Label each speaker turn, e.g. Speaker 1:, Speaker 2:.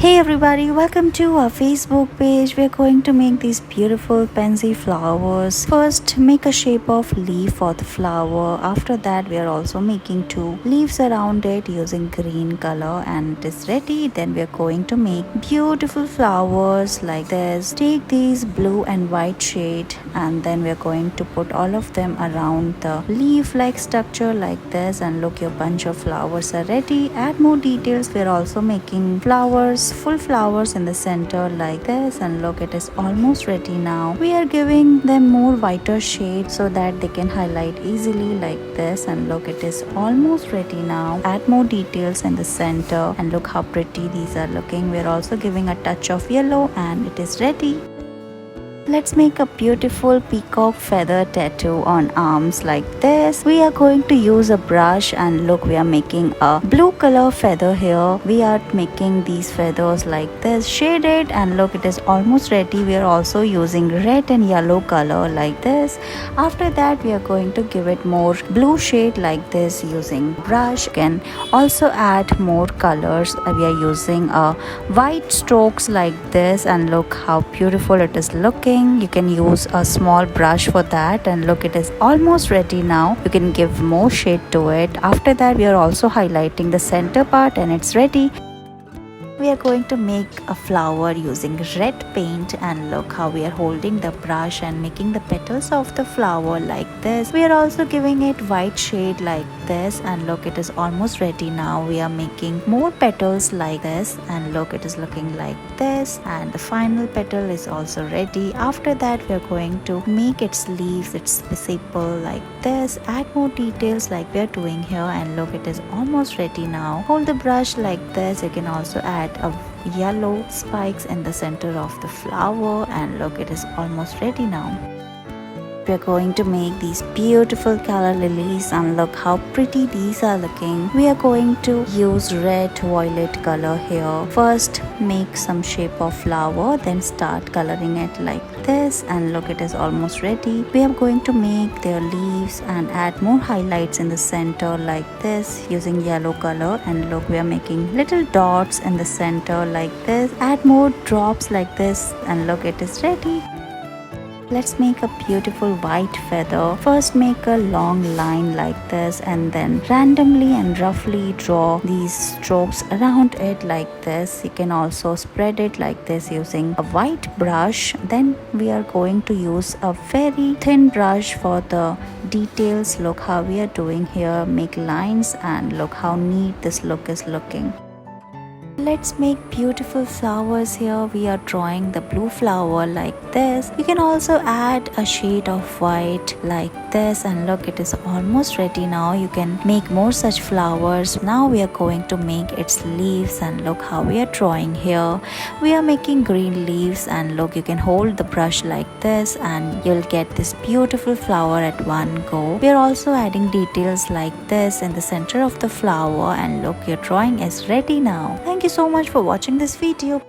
Speaker 1: Hey everybody, welcome to our Facebook page. We're going to make these beautiful Penzy flowers. First, make a shape of leaf for the flower. After that, we are also making two leaves around it using green color, and it is ready. Then we are going to make beautiful flowers like this. Take these blue and white shade, and then we are going to put all of them around the leaf-like structure like this, and look, your bunch of flowers are ready. Add more details. We are also making flowers, full flowers in the center like this, and look, it is almost ready now. We are giving them more whiter shade so that they can highlight easily like this, and look, it is almost ready now. Add more details in the center, and look how pretty these are looking. We are also giving a touch of yellow, and it is ready. Let's make a beautiful peacock feather tattoo on arms like this. We are going to use a brush, and look, we are making a blue color feather here. We are making these feathers like this, shaded, and look, it is almost ready. We are also using red and yellow color like this. After that, we are going to give it more blue shade like this using brush. You can also add more colors. We are using a white strokes like this, and look how beautiful it is looking. You can use a small brush for that, and look, it is almost ready now. You can give more shade to it. After that, we are also highlighting the center part, and it's ready. We are going to make a flower using red paint, and look how we are holding the brush and making the petals of the flower like this. We are also giving it white shade like this, and look, it is almost ready now. We are making more petals like this, and look, it is looking like this, and the final petal is also ready. After that, we are going to make its leaves, its sepal like this. Add more details like we are doing here, and look, it is almost ready now. Hold the brush like this. You can also add a yellow spikes in the center of the flower, and look, it is almost ready now. We are going to make these beautiful color lilies, and look how pretty these are looking. We are going to use red violet color here. First, make some shape of flower, then start coloring it like this, and look, it is almost ready. We are going to make their leaves and add more highlights in the center like this using yellow color, and look, we are making little dots in the center like this. Add more drops like this, and look, it is ready. Let's make a beautiful white feather. First, make a long line like this, and then randomly and roughly draw these strokes around it like this. You can also spread it like this using a white brush. Then we are going to use a very thin brush for the details. Look how we are doing here. Make lines, and look how neat this look is looking. Let's make beautiful flowers here. We are drawing the blue flower like this. You can also add a shade of white like this, and look, it is almost ready now. You can make more such flowers. Now we are going to make its leaves, and look how we are drawing here. We are making green leaves, and look, you can hold the brush like this, and you'll get this beautiful flower at one go. We are also adding details like this in the center of the flower, and look, your drawing is ready now. Thank you so much for watching this video.